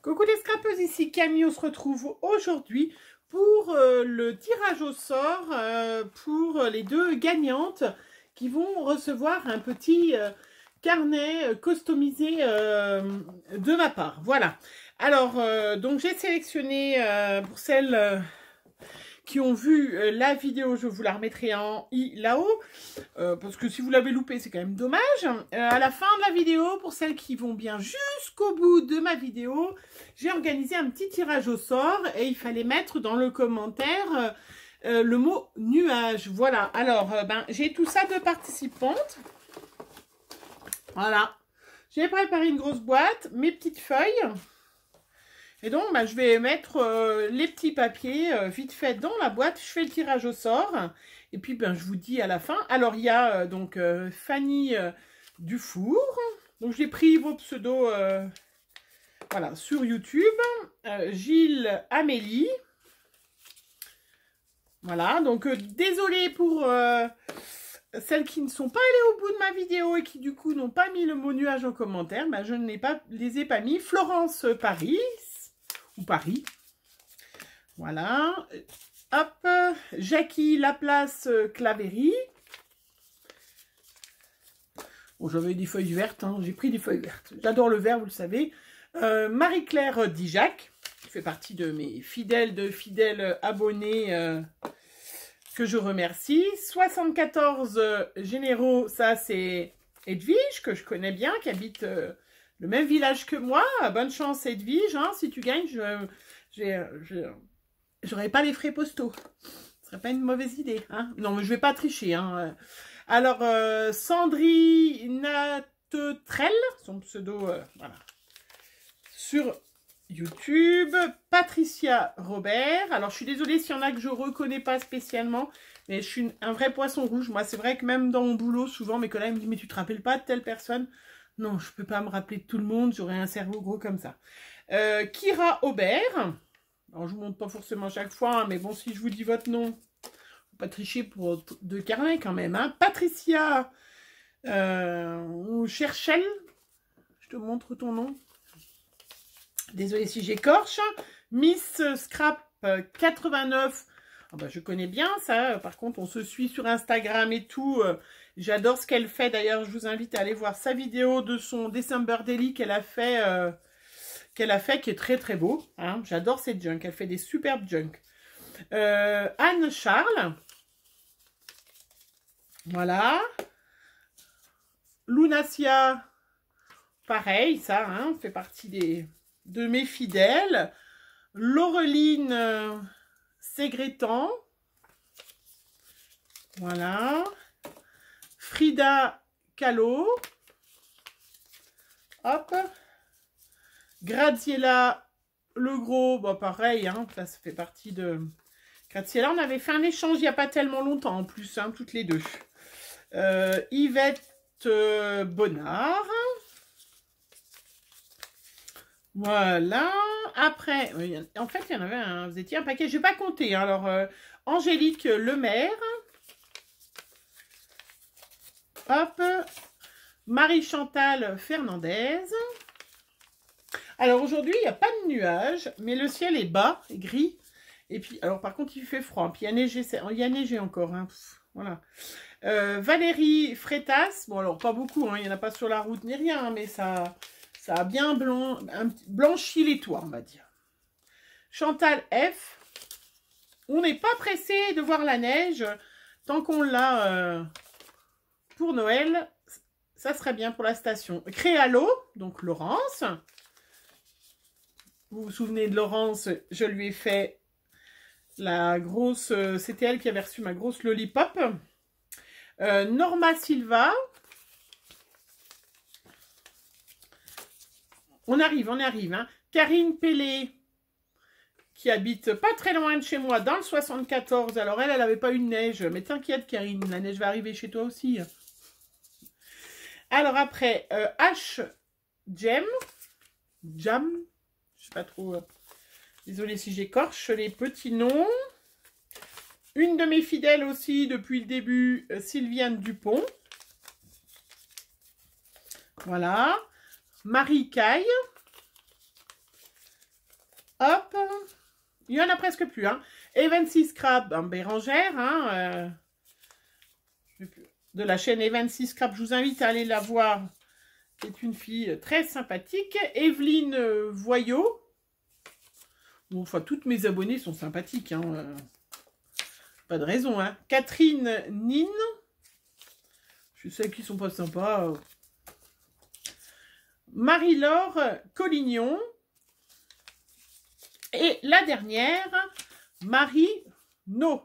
Coucou les scrapeuses, ici Camille, on se retrouve aujourd'hui pour le tirage au sort pour les deux gagnantes qui vont recevoir un petit carnet customisé de ma part. Voilà. Alors, donc j'ai sélectionné pour celles qui ont vu la vidéo, je vous la remettrai en i là-haut, parce que si vous l'avez loupé, c'est quand même dommage. À la fin de la vidéo, pour celles qui vont bien jusqu'au bout de ma vidéo, j'ai organisé un petit tirage au sort et il fallait mettre dans le commentaire le mot nuage. Voilà, alors j'ai tout ça de participantes. Voilà, j'ai préparé une grosse boîte, mes petites feuilles. Et donc, je vais mettre les petits papiers vite fait dans la boîte. Je fais le tirage au sort. Et puis, je vous dis à la fin. Alors, il y a donc Fanny Dufour. Donc, j'ai pris vos pseudos voilà, sur YouTube. Gilles Amélie. Voilà. Donc, désolée pour celles qui ne sont pas allées au bout de ma vidéo et qui, du coup, n'ont pas mis le mot nuage en commentaire. Je ne les ai pas mis. Florence Paris. Ou Paris. Voilà. Hop. Jackie Laplace Claverie. Bon, j'avais des feuilles vertes. J'ai pris des feuilles vertes. J'adore le vert, vous le savez. Marie-Claire Dijac, qui fait partie de mes fidèles abonnés que je remercie. 74 généraux, ça c'est Edwige, que je connais bien, qui habite... le même village que moi. Bonne chance Edwige, si tu gagnes, j'aurai pas les frais postaux. Ce serait pas une mauvaise idée. Non, mais je vais pas tricher. Alors, Sandrine Natetrel, son pseudo, voilà, sur YouTube. Patricia Robert. Alors, je suis désolée s'il y en a que je reconnais pas spécialement, mais je suis un vrai poisson rouge. Moi, c'est vrai que même dans mon boulot, souvent, mes collègues me disent « Mais tu te rappelles pas de telle personne ?» Non, je ne peux pas me rappeler de tout le monde, j'aurais un cerveau gros comme ça. Kira Aubert. Alors, je ne vous montre pas forcément chaque fois, mais bon, si je vous dis votre nom, faut pas tricher pour deux carnets quand même. Patricia Cherchel. Je te montre ton nom. Désolée si j'écorche. Miss Scrap 89. Je connais bien ça. Par contre, on se suit sur Instagram et tout. J'adore ce qu'elle fait. D'ailleurs, je vous invite à aller voir sa vidéo de son December Daily qu'elle a fait, qui est très très beau. J'adore cette junk. Elle fait des superbes junk. Anne Charles. Voilà. Lunacia. Pareil, ça fait partie de mes fidèles. Laureline Ségrétan. Voilà. Frida Callot. Hop. Graziella Legros. Pareil, ça fait partie de... Graziella, on avait fait un échange il n'y a pas tellement longtemps en plus, toutes les deux. Yvette Bonnard. Voilà. Après, en fait, il y en avait un, vous étiez un paquet, je n'ai pas compté. Alors, Angélique Lemaire. Hop. Marie-Chantal Fernandez. Alors, aujourd'hui, il n'y a pas de nuages, mais le ciel est bas, est gris. Et puis, alors, par contre, il fait froid. Puis, il y a neigé encore. Voilà. Valérie Freitas. Bon, alors, pas beaucoup. Il n'y en a pas sur la route ni rien, mais ça a bien blanchi les toits, on va dire. Chantal F. On n'est pas pressé de voir la neige. Tant qu'on l'a pour Noël, ça serait bien pour la station. Créalo, donc Laurence. Vous vous souvenez de Laurence, je lui ai fait la grosse... C'était elle qui avait reçu ma grosse lollipop. Norma Silva. On arrive. Karine Pellet, qui habite pas très loin de chez moi, dans le 74. Alors, elle n'avait pas eu de neige. Mais t'inquiète, Karine, la neige va arriver chez toi aussi. Alors, après, Jam, je sais pas trop. Désolée si j'écorche les petits noms. Une de mes fidèles aussi, depuis le début, Sylviane Dupont. Voilà. Marie Caille. Il y en a presque plus. Hein. Et 26 Scrap, ben, Bérangère, hein, de la chaîne E26 Scrap. Je vous invite à aller la voir. C'est une fille très sympathique. Evelyne Voyot. Bon, enfin, toutes mes abonnés sont sympathiques. Hein, pas de raison. Hein. Catherine Nine. Je sais qu'ils sont pas sympas. Marie-Laure Collignon. Et la dernière, Marie No.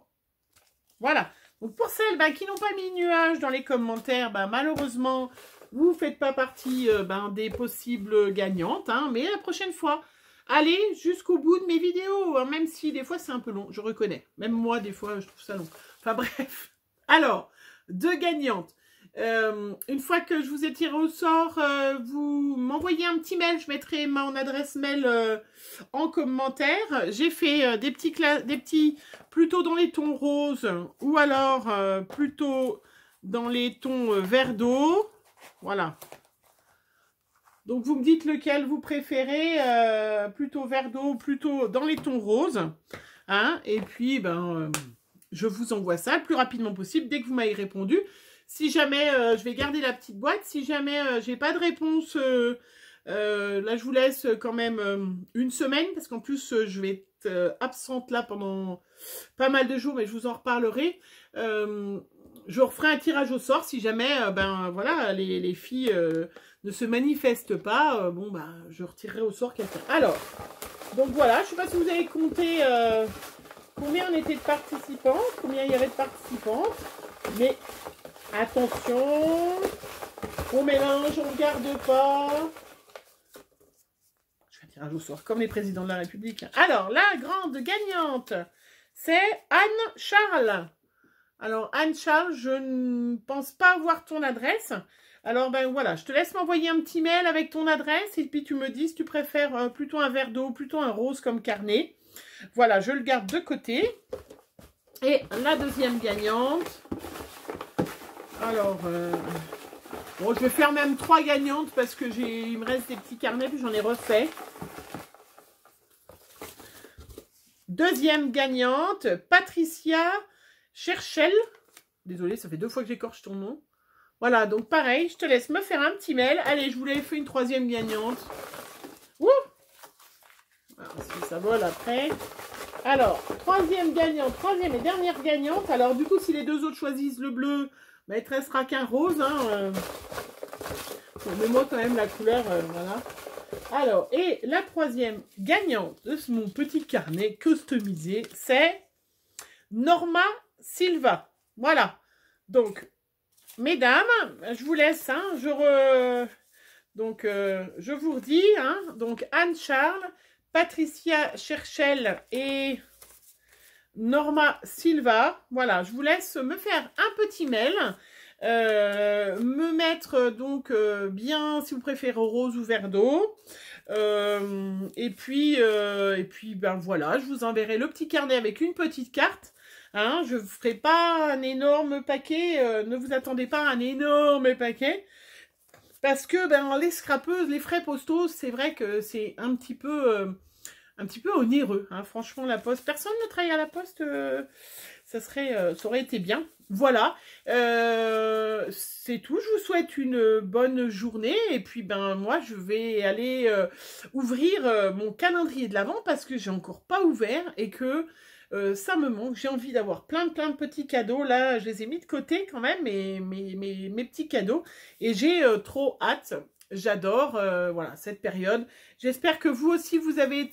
Voilà. Donc pour celles ben, qui n'ont pas mis nuage dans les commentaires, ben, malheureusement, vous ne faites pas partie ben, des possibles gagnantes. Hein, mais la prochaine fois, allez jusqu'au bout de mes vidéos. Hein, même si des fois c'est un peu long, je reconnais. Même moi, des fois, je trouve ça long. Enfin bref. Alors, deux gagnantes. Une fois que je vous ai tiré au sort, vous m'envoyez un petit mail, je mettrai mon adresse mail en commentaire. J'ai fait des petits plutôt dans les tons roses ou alors plutôt dans les tons vert d'eau. Voilà. Donc vous me dites lequel vous préférez, plutôt vert d'eau, plutôt dans les tons roses. Hein, et puis ben je vous envoie ça le plus rapidement possible dès que vous m'avez répondu. Si jamais, je vais garder la petite boîte. Si jamais j'ai pas de réponse, là je vous laisse quand même une semaine. Parce qu'en plus, je vais être absente là pendant pas mal de jours. Mais je vous en reparlerai. Je referai un tirage au sort. Si jamais, ben voilà, les filles ne se manifestent pas. Bon, ben, je retirerai au sort quelqu'un. Alors, donc voilà. Je sais pas si vous avez compté combien on était de participants. Combien il y avait de participantes. Mais... attention, on mélange, on ne garde pas. Je fais un tirage au sort comme les présidents de la République. Alors, la grande gagnante, c'est Anne Charles. Alors, Anne Charles, je ne pense pas avoir ton adresse. Alors, ben voilà, je te laisse m'envoyer un petit mail avec ton adresse. Et puis, tu me dis si tu préfères plutôt un vert d'eau, plutôt un rose comme carnet. Voilà, je le garde de côté. Et la deuxième gagnante... alors, bon, je vais faire même 3 gagnantes parce que il me reste des petits carnets, puis j'en ai refait. Deuxième gagnante, Patricia Cherchel. Désolée, ça fait 2 fois que j'écorche ton nom. Voilà, donc pareil, je te laisse me faire un petit mail. Allez, je vous l'ai fait une 3e gagnante. Ouh! Alors, si ça vole après. Alors, 3e gagnante, 3e et dernière gagnante. Alors, du coup, si les 2 autres choisissent le bleu... bah, il ne te restera qu'un rose. Hein, mets-moi quand même la couleur. Voilà. Alors, et la 3e gagnante de mon petit carnet customisé, c'est Norma Silva. Voilà. Donc, mesdames, je vous laisse. Hein, donc, je vous redis. Hein, donc, Anne Charles, Patricia Cherchel et... Norma Silva, voilà, je vous laisse me faire un petit mail, me mettre donc bien si vous préférez rose ou vert d'eau, et puis ben voilà, je vous enverrai le petit carnet avec une petite carte, hein, je ne ferai pas un énorme paquet, ne vous attendez pas à un énorme paquet, parce que ben, les scrapeuses, les frais postaux, c'est vrai que c'est un petit peu onéreux, hein. Franchement, la poste, personne ne travaille à la poste, ça aurait été bien. Voilà, c'est tout. Je vous souhaite une bonne journée. Et puis, ben, moi, je vais aller ouvrir mon calendrier de l'Avent parce que j'ai encore pas ouvert et que ça me manque. J'ai envie d'avoir plein de petits cadeaux. Là, je les ai mis de côté quand même, mes petits cadeaux. Et j'ai trop hâte. J'adore voilà, cette période. J'espère que vous aussi, vous avez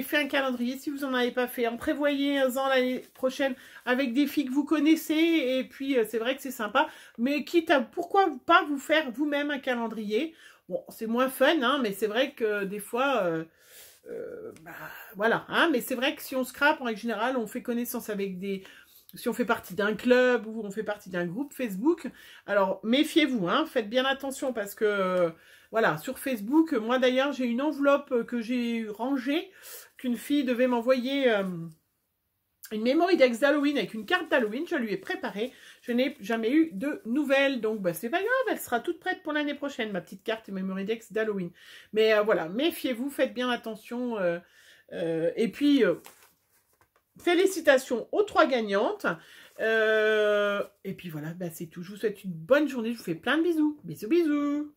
fait un calendrier. Si vous n'en avez pas fait, en prévoyez-en l'année prochaine avec des filles que vous connaissez. Et puis, c'est vrai que c'est sympa. Mais quitte à, pourquoi pas vous faire vous-même un calendrier? Bon, c'est moins fun, hein, mais c'est vrai que des fois... bah, voilà, hein, mais c'est vrai que si on scrape, en règle générale, on fait connaissance avec des... Si on fait partie d'un club ou on fait partie d'un groupe Facebook, alors méfiez-vous, hein, faites bien attention parce que, voilà, sur Facebook, moi d'ailleurs, j'ai une enveloppe que j'ai rangée, qu'une fille devait m'envoyer une memory dex d'Halloween avec une carte d'Halloween, je lui ai préparée, je n'ai jamais eu de nouvelles, donc bah, c'est pas grave, elle sera toute prête pour l'année prochaine, ma petite carte memory dex d'Halloween. Mais voilà, méfiez-vous, faites bien attention, Et puis, félicitations aux 3 gagnantes. Et puis voilà, bah, c'est tout. Je vous souhaite une bonne journée. Je vous fais plein de bisous. Bisous, bisous.